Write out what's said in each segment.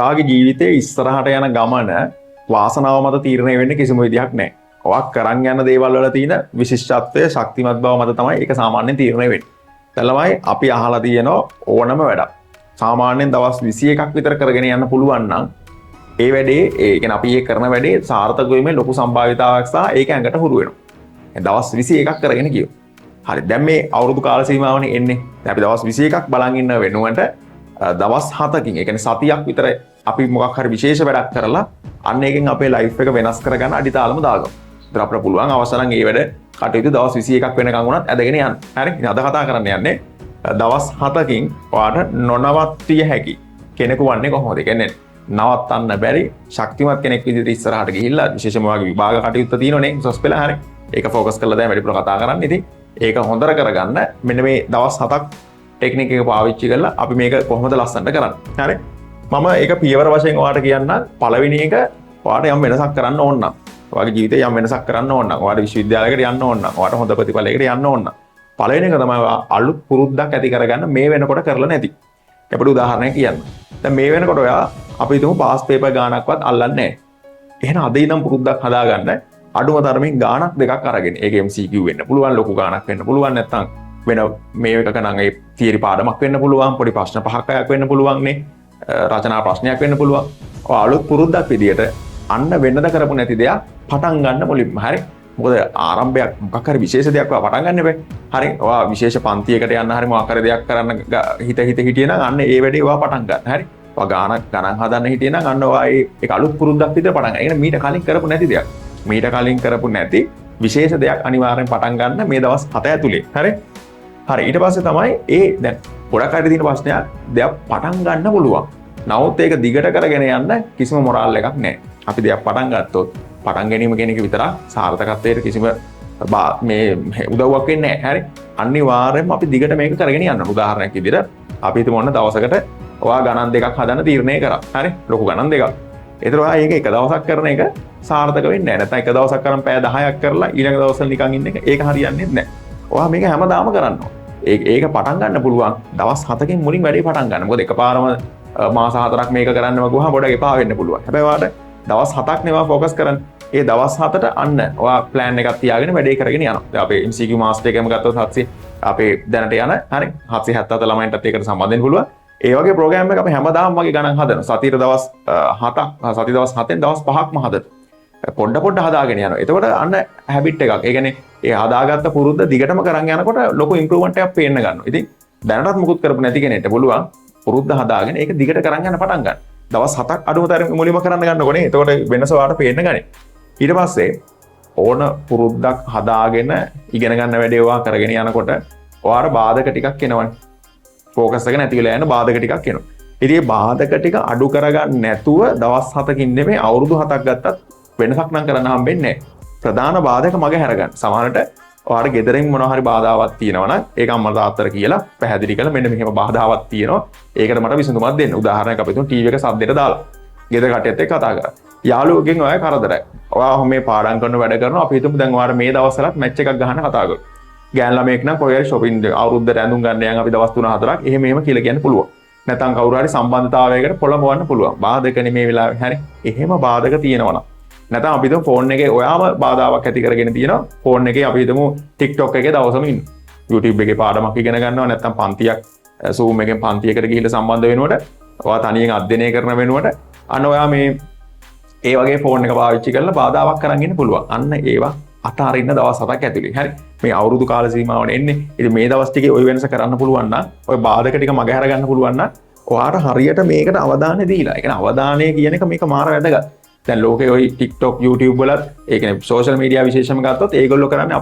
තාගේ ජීවිතයේ ඉස්සරහට යන ගමන වාසනාව මත තීරණය වෙන්නේ කිසිම විදිහක් නැහැ. ඔයා කරන් යන දේවල් වල තියෙන විශිෂ්ටත්වය ශක්තිමත් බව මත තමයි ඒක සාමාන්‍යයෙන් තීරණය වෙන්නේ. එතනමයි අපි අහලා තියෙන ඕනම වැඩක්. සාමාන්‍යයෙන් දවස් 21ක් විතර කරගෙන යන්න පුළුවන් නම් ඒ වැඩේ ඒ කියන්නේ අපි ඒ කරන වැඩේ සාර්ථක වෙීමේ ලොකු සම්භාවිතාවක් සහ ඒක ඇඟට හුරු වෙනවා. දවස් 21ක් කරගෙන කියමු. හරි දැන් මේ අවුරුදු කාල සීමාවනේ එන්නේ. දැන් අපි දවස් 21ක් බලන් ඉන්න වෙනුවට දවස් 7කින් ඒ කියන්නේ සතියක් විතර අපි මොකක් හරි විශේෂ වැඩක් කරලා අන්න එකෙන් අපේ ලයිෆ් එක වෙනස් කරගන්න අඩිතාලම දාගමු. ඉතින් අපිට පුළුවන් අවශ්‍ය නම් මේ වැඩ කටයුතු දවස් 21ක් වෙනකන් වුණත් ඇදගෙන යන්න. හරි. ඉතින් අද කතා කරන්න යන්නේ දවස් 7කින් ඔයාලට නොනවත්විය හැකි කෙනෙකු වන්නේ කොහොමද? ඒ කියන්නේ නවත්තන්න බැරි ශක්තිමත් කෙනෙක් විදිහට ඉස්සරහට ගිහිල්ලා විශේෂම වගේ විභාග කටයුත්ත තියෙනවනේ උසස් පෙළ හරි. ඒක ફોකස් කරලා දැන් වැඩිපුර කතා කරන්නේ. ඉතින් ඒක හොඳට කරගන්න මෙන්න මේ දවස් 7ක් ටෙක්නික් එක පාවිච්චි කරලා අපි මේක කොහොමද ලස්සනට කරන්නේ. හරි. මම ඒක පියවර වශයෙන් ඔයාලට කියන්නම්. පළවෙනි එක ඔයාලට යම් වෙනසක් කරන්න ඕන නම් ඔයාගේ ජීවිතේ යම් වෙනසක් කරන්න ඕන නම් ඔයාලට විශ්වවිද්‍යාලයකට යන්න ඕන නම් ඔයාලට හොඳ ප්‍රතිඵලයකට යන්න ඕන නම් පළවෙනි එක තමයි අලුත් පුරුද්දක් ඇති කරගන්න මේ වෙනකොට කරලා නැති. අපිට උදාහරණයක් කියන්න. දැන් මේ වෙනකොට ඔයා අපි හිතමු පාස් පේපර් ගානක්වත් අල්ලන්නේ නැහැ. එහෙනම් අද ඉඳන් පුරුද්දක් හදාගන්න අඩුම තරමින් ගානක් දෙකක් අරගෙන. ඒක MCQ වෙන්න පුළුවන්, ලොකු ගානක් වෙන්න පුළුවන්, නැත්නම් වෙන මේ එකක නම් ඒ තියරි පාඩමක් වෙන්න පුළුවන්, පොඩි ප්‍රශ්න 5ක් වෙන්න පුළුවන් නේ. රචනා ප්‍රශ්නයක් වෙන්න පුළුවන්. ඔය අලුත් පුරුද්දක් විදියට අන්න වෙනද කරපු නැති දෙයක් පටන් ගන්න මුලින්ම. හරි. මොකද ආරම්භයක් මොකක් හරි විශේෂ දෙයක් ඔයා පටන් ගන්න බෑ. හරි. ඔයා විශේෂ පන්තියකට යන්න හරි මොකක් හරි දෙයක් කරන්න හිත හිටියේ නම් අන්න ඒ වැඩේ ඔයා පටන් ගන්න. හරි. ඔයා ගණන් හදන්න හිටියේ නම් අන්න ඔයා ඒක අලුත් පුරුද්දක් විදියට පටන් ගන්න. ඒ කියන්නේ මීට කලින් කරපු නැති දෙයක්. මීට කලින් කරපු නැති විශේෂ දෙයක් අනිවාර්යෙන් පටන් ගන්න මේ දවස් 7 ඇතුලේ. හරි. හරි. ඊට පස්සේ තමයි ඒ දැන් ගොඩක් අය තියෙන ප්‍රශ්නයක් දෙයක් පටන් ගන්න පුළුවන්. නමුත් ඒක දිගට කරගෙන යන්න කිසිම මොරාල් එකක් නැහැ. අපි දෙයක් පටන් ගත්තොත් පටන් ගැනීම කියන එක විතරක් සාර්ථකත්වයට කිසිම මේ උදව්වක් වෙන්නේ නැහැ. හරි. අනිවාර්යයෙන්ම අපි දිගට මේක කරගෙන යන්න. උදාහරණයක් විදිහට අපි හිතමු ඔන්න දවසකට ඔයා ගණන් දෙකක් හදන්න තීරණය කරා. හරි. ලොකු ගණන් දෙකක්. ඒතර ඔයා ඒක එක දවසක් කරන එක සාර්ථක වෙන්නේ නැහැ. නැත්නම් එක දවසක් කරන් පැය 10ක් කරලා ඊළඟ දවස්වල නිකන් ඉන්න එක ඒක හරියන්නේ නැහැ. ඔයා මේක හැමදාම කරන්න ඕන. ඒක පටන් ගන්න පුළුවන් දවස් 7කින් මුලින් වැඩේ පටන් ගන්න. මොකද එකපාරම මාස 4ක් මේක කරන්නම ගියාම ගොඩක් එපා වෙන්න පුළුවන්. හැබැයි ඔයාට දවස් 7ක් නෙවා ફોකස් කරන්න. ඒ දවස් 7ට අන්න ඔයා ප්ලෑන් එකක් තියාගෙන වැඩේ කරගෙන යනවා. දැන් අපේ MCQ මාස්ටර් එකම ගත්තොත් 700 අපේ දැනට යන හරි 777 ළමයින්ටත් ඒකට සම්බන්ධ වෙන්න පුළුවන්. ඒ වගේ ප්‍රෝග්‍රෑම් එක අපි හැමදාම වගේ ගණන් හදනවා. සතියේ දවස් 7ක් සති දවස් 7ෙන් දවස් 5ක්ම හදනවා. පොඩ හදාගෙන යනවා. එතකොට අන්න හැබිට් එකක්. ඒ කියන්නේ ඒ හදාගත්ත පුරුද්ද දිගටම කරන් යනකොට ලොකු ඉම්ප්‍රූව්මන්ට් එකක් පේන්න ගන්නවා. ඉතින් දැනටත් මුකුත් කරපු නැති කෙනෙක්ට පුළුවන් පුරුද්ද හදාගෙන ඒක දිගට කරන් යන්න පටන් ගන්න. දවස් 7ක් අඩුම තරමේ මුලින්ම කරන්න ගන්නකොනේ. එතකොට වෙනස ඔයාලට පේන්න ගන්නේ. ඊට පස්සේ ඕන පුරුද්දක් හදාගෙන ඉගෙන ගන්න වැඩේ ඔයා කරගෙන යනකොට ඔයාට බාධක ටිකක් එනවනේ. ફોකස් එක නැති වෙලා යන බාධක ටිකක් එනවා. ඉතින් මේ බාධක ටික අඩු කරගන්න නැතුව දවස් 7කින් නෙමෙයි අවුරුදු 7ක් ගත්තත් වෙනසක් නම් කරන්න හම්බෙන්නේ නැහැ. ප්‍රධාන බාධක මග හැරගන්න. සමහරට ඔයාට ගෙදරින් මොනවා හරි බාධාවක් තියෙනවා නම් ඒක අම්මලා තාත්තට කියලා පැහැදිලි කරලා මෙන්න මෙහෙම බාධාවක් තියෙනවා. ඒකට මට විසඳුමක් දෙන්න. උදාහරණයක් අපි තුන් ටීවී එක සද්දෙට දාලා. ගෙදර කට්ටියත් එක්ක කතා කරා. යාළුවෙක්ගෙන් ඔයා කරදරයි. ඔයා මේ පාඩම් කරන වැඩ කරනවා. අපි හිතමු දැන් ඔයාට මේ දවස්වලත් මැච් එකක් ගහන්න කතා කරමු. ගෑන් ළමයෙක් නම් කොහේ හරි shopping අවුරුද්දට ඇඳුම් ගන්න යන් අපි දවස් 3-4ක් එහෙම කියලා කියන්න පුළුවන්. නැත්නම් කවුරු හරි සම්බන්ධතාවයකට පොළඹවන්න පුළුවන්. බාධක නෙමේ වෙලාවේ හරි. එහෙම බාධක තියෙනවා. නැත්නම් අපි හිතමු ෆෝන් එකේ ඔයාම බාධාවක් ඇති කරගෙන තියෙනවා. ෆෝන් එකේ අපි හිතමු TikTok එකේ දවසම ඉන්න. YouTube එකේ පාඩමක් ඉගෙන ගන්නවා නැත්නම් පන්තියක් Zoom එකෙන් පන්තියකට ගිහිල්ලා සම්බන්ධ වෙනකොට ඔයා තනියෙන් අධ්‍යයනය කරන වෙනකොට අන්න ඔයා මේ ඒ වගේ ෆෝන් එක පාවිච්චි කරලා බාධාවක් කරන් ඉන්න පුළුවන්. අන්න ඒවා අතාරින්න දවස් 7ක් ඇතුලේ. හරි. මේ අවුරුදු කාල සීමාවනේ එන්නේ. ඉතින් මේ දවස් ටිකේ ওই වෙනස කරන්න පුළුවන් නම් ඔය බාධක ටික මගහැර ගන්න පුළුවන් නම් ඔයාට හරියට මේකට අවධානය දීලා. ඒ කියන්නේ අවධානය කියන එක මේක මාර වැදගත්. දැන් ලෝකේ ওই TikTok YouTube වලත් ඒ කියන්නේ සෝෂල් මීඩියා විශේෂම ගත්තොත් ඒගොල්ලෝ කරන්නේ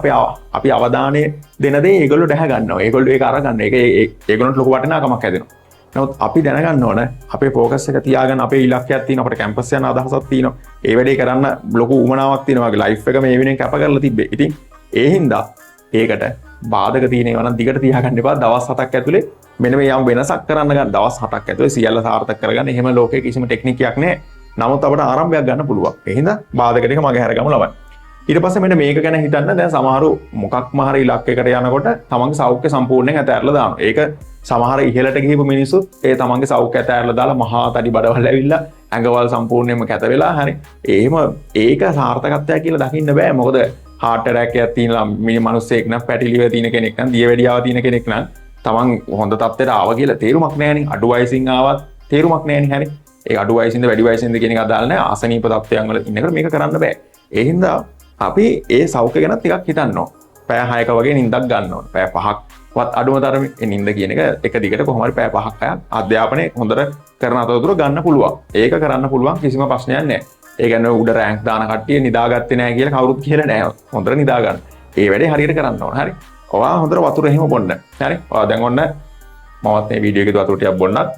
අපි අවධානය දෙන දේ ඒගොල්ලෝ දැහ ගන්නවා. ඒගොල්ලෝ ඒක අරගන්න. ඒගොල්ලන්ට ලොකු වටිනාකමක් හැදෙනවා. නමුත් අපි දැනගන්න ඕන අපේ ફોකස් එක තියාගෙන අපේ ඉලක්කයක් තියෙනවා. අපිට කැම්පස් යන අදහසක් තියෙනවා. ඒ වැඩේ කරන්න ලොකු උමනාවක් තියෙනවා. වගේ ලයිෆ් එක මේ වෙනුවෙන් කැප කරලා තිබ්බේ. ඉතින් ඒ හින්දා ඒකට බාධක තියෙනවා නම් දිගට තියාගන්න එපා. දවස් 7ක් ඇතුලේ මෙන්න මේ යම් වෙනසක් කරන්න ගන්න. දවස් 7ක් ඇතුලේ සියල්ල සාර්ථක කරගන්න. එහෙම ලෝකේ කිසිම ටෙක්නිකයක් නැහැ. නමුත් අපිට ආරම්භයක් ගන්න පුළුවන්. ඒ හින්දා බාධක ටික මග හැරගමු ලබන්න. ඊට පස්සේ මෙන්න මේක ගැන හිතන්න. දැන් සමහරු මොකක්ම හරි ඉලක්කයකට යනකොට තමන්ගේ සෞඛ්‍ය සම්පූර්ණයෙන් අතහැරලා දානවා. ඒක සමහර ඉහළට ගිහපු මිනිස්සු ඒ තමන්ගේ සෞඛ්‍ය ඇතෑරලා දාලා මහා තඩි බඩවල් ඇවිල්ලා ඇඟවල් සම්පූර්ණයෙන්ම කැත වෙලා හරි එහෙම ඒක සාර්ථකත්වයක් කියලා දකින්න බෑ මොකද heart attack එකක් තියෙන මිනිස්සෙක් නම් පැටි liver තියෙන කෙනෙක් නම් දියවැඩියාව තියෙන කෙනෙක් නම් තමන් හොඳ තත්ත්වයට ආවා කියලා තේරුමක් නැහැනේ අඩු වයසින් ආවත් තේරුමක් නැහැනේ හරි ඒ අඩු වයසින්ද වැඩි වයසින්ද කියන එක අදාළ නැහැ ආසනීප තත්ත්වයන් වල ඉන්නකොට මේක කරන්න බෑ ඒ හින්දා අපි ඒ සෞඛ්‍ය ගැන ටිකක් හිතන්න ඕන පැය 6ක වගේ නිින්දක් ගන්න ඕන පැය 5ක්වත් අඩුම තරමේ නිින්ද කියන එක දිගට කොහොම හරි පැය 5ක් අධ්‍යාපනය හොඳට කරන අතරතුර ගන්න පුළුවන් ඒක කරන්න පුළුවන් කිසිම ප්‍රශ්නයක් නැහැ ඒ කියන්නේ උඩ රෑන්ක් දාන කට්ටිය නිදාගත්තේ නැහැ කියලා කවුරුත් කියලා නැහැ හොඳට නිදා ගන්න ඒ වැඩේ හරියට කරන්න ඕන හරි ඔයා හොඳට වතුර එහෙම බොන්න හරි ඔයා දැන් ඔන්න මමත් මේ වීඩියෝ එකේ වතුර ටිකක් බොන්නත්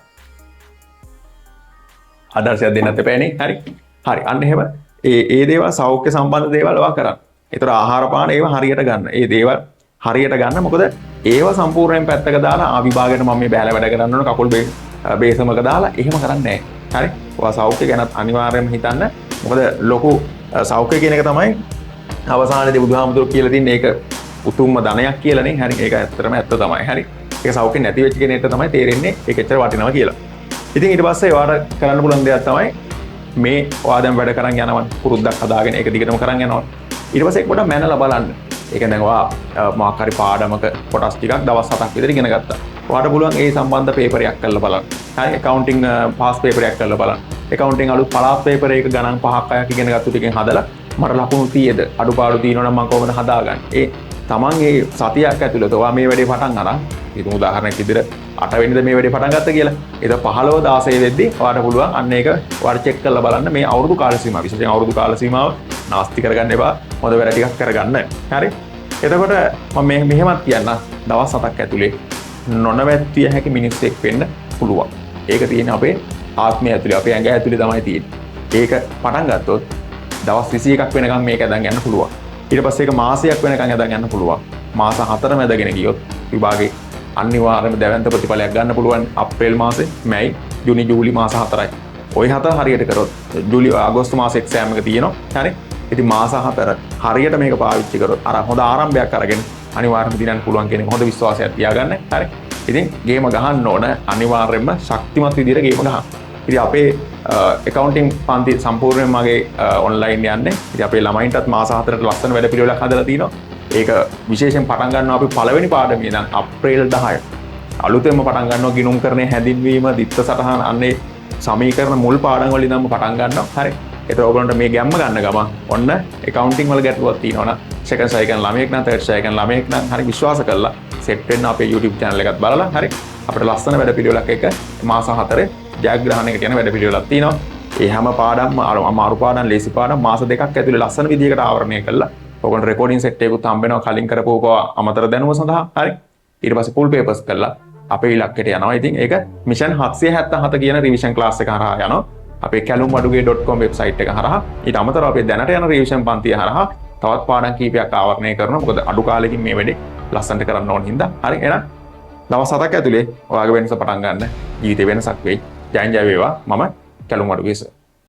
ආදර්ශයක් දෙන්නත් එපානේ හරි හරි අන්න එහෙම ඒ දේවල් සෞඛ්‍ය සම්බන්ධ දේවල් ඔයා කරන්න. ඒතර ආහාර පාන ඒවා හරියට ගන්න. ඒ දේවල් හරියට ගන්න. මොකද ඒවා සම්පූර්ණයෙන් පැත්තක දාලා විභාගයට මම මේ බෑලා වැඩ කරන්න ඕන කකුල් බේසමක දාලා එහෙම කරන්නේ නැහැ. හරි. ඔයා සෞඛ්‍ය ගැනත් අනිවාර්යයෙන්ම හිතන්න. මොකද ලොකු සෞඛ්‍ය කියන එක තමයි අවසානයේදී බුදුහාමුදුරුවෝ කියලා තින්නේ ඒක උතුම්ම ධනයක් කියලානේ. හරි. ඒක ඇත්තටම ඇත්ත තමයි. හරි. ඒක සෞඛ්‍ය නැති වෙච්ච කෙනෙක්ට තමයි තේරෙන්නේ ඒක එච්චර වටිනවා කියලා. ඉතින් ඊට පස්සේ ඔයාලට කරන්න පුළුවන් දෙයක් තමයි මේ ඔයා දැන් වැඩ කරන් යනවා පුරුද්දක් හදාගෙන ඒක දිගටම කරන් යනවා ඊට පස්සේ පොඩ්ඩක් මැනලා බලන්න ඒ කියන්නේ දැන් ඔයා මොකක් හරි පාඩමක කොටස් ටිකක් දවස් 7ක් විතර ඉගෙන ගත්තා ඔයාට පුළුවන් ඒ සම්බන්ධ පේපර් එකක් කරලා බලන්න හරි accounting පාස් පේපර් එකක් කරලා බලන්න accounting අලුත් පළාත් පේපර් එක ගණන් 5ක් 6ක් ඉගෙන ගත්ත ටිකෙන් හදලා මට ලකුණු 30ද අඩුපාඩු තියෙනවා නම් මම කොහොමද හදාගන්නේ තමන් ඒ සතියක් ඇතුළත ඔයා මේ වැඩේ පටන් අරන් ඉතින් උදාහරණයක් විදිහට 8 වෙනිදා මේ වැඩේ පටන් ගත්ත කියලා. ඒක 15 16 වෙද්දී ඔයාට පුළුවන් අන්න ඒක ඔයාලා චෙක් කරලා බලන්න මේ අවුරුදු කාල සීමාව. විශේෂයෙන් අවුරුදු කාල සීමාව නාස්ති කරගන්න එපා. හොඳ වැඩ ටිකක් කරගන්න. හරි. එතකොට මම මෙහෙමත් කියන්න දවස් 7ක් ඇතුලේ නොනවත්විය හැකි මිනිස්සෙක් වෙන්න පුළුවන්. ඒක තියෙන්නේ අපේ ආත්මය ඇතුලේ අපේ ඇඟ ඇතුලේ තමයි තියෙන්නේ. ඒක පටන් ගත්තොත් දවස් 21ක් වෙනකම් මේක ඇදන් යන්න පුළුවන්. ඊට පස්සේ ඒක මාසයක් වෙනකන් ඇදන් යන්න පුළුවන්. මාස 4ම ඇදගෙන ගියොත් විභාගේ අනිවාර්යයෙන්ම දැවැන්ත ප්‍රතිඵලයක් ගන්න පුළුවන් අප්‍රේල් මාසේ, මැයි, ජූනි, ජූලි මාස 4යි. ওই 4 හරියට කරොත් ජූලි අගෝස්තු මාසේ එක්සෑම් එක තියෙනවා. හරි. ඉතින් මාස 4 හරියට මේක පාවිච්චි කරොත් අර හොඳ ආරම්භයක් අරගෙන අනිවාර්යයෙන්ම දිනන්න පුළුවන් කියන හොඳ විශ්වාසයක් තියාගන්න. හරි. ඉතින් ගේම ගහන්න ඕන අනිවාර්යයෙන්ම ශක්තිමත් විදිහට ගේම ගහන්න. ඉතින් අපේ accounting පන්ති සම්පූර්ණයෙන් මගේ online යන්නේ. ඉතින් අපේ ළමයින්ටත් මාස 4ට ලස්සන වැඩ පිළිවෙලක් හදලා තිනවා. ඒක විශේෂයෙන් පටන් ගන්නවා අපි පළවෙනි පාඩමේ ඉඳන් අප්‍රේල් 10 අලුතෙන්ම පටන් ගන්නවා ගිණුම්කරණයේ හැඳින්වීම දිත්ත සටහන් අන්නේ සමීකරණ මුල් පාඩම් වල ඉඳන්ම පටන් ගන්නවා හරි ඒතර ඔයගොල්ලන්ට මේ ගැම්ම ගන්න ගමන් ඔන්න accounting වල ගැටලුවක් තියෙනවනම් second සයිකන් ළමයෙක් නම් third සයිකන් ළමයෙක් නම් හරි විශ්වාස කරලා set වෙන්න අපේ YouTube channel එකත් බලලා හරි අපිට ලස්සන වැඩ පිළිවෙලක් එක මාස 4 ජයග්‍රහණයකට යන වැඩ පිළිවෙලක් තියෙනවා ඒ හැම පාඩම්ම අමාරු පාඩම් ලේසි පාඩම් මාස 2ක් ඇතුලේ ලස්සන විදිහකට ආවරණය කළා ඔයගොල්ලෝ රෙකෝඩින් සෙට් එකකුත් හම්බ වෙනවා කලින් කරපුවක අමතර දැනුම සඳහා හරි ඊට පස්සේ full papers කරලා අපේ ඉලක්කයට යනවා ඉතින් ඒක මිෂන් 777 කියන රිවිෂන් ක්ලාස් එක හරහා යනවා අපේ kalumwaduge.com වෙබ්සයිට් එක හරහා ඊට අමතරව අපේ දැනට යන රිවිෂන් පන්තිය හරහා තවත් පාඩම් කීපයක් ආවරණය කරනවා මොකද අඩු කාලෙකින් මේ වැඩේ ලස්සනට කරන්න ඕන හින්දා හරි එහෙනම් දවස් 7ක් ඇතුලේ ඔයාගේ වෙනස පටන් ගන්න ජීවිතේ වෙනසක් වෙයි ජය ජය වේවා මම kalumwaduge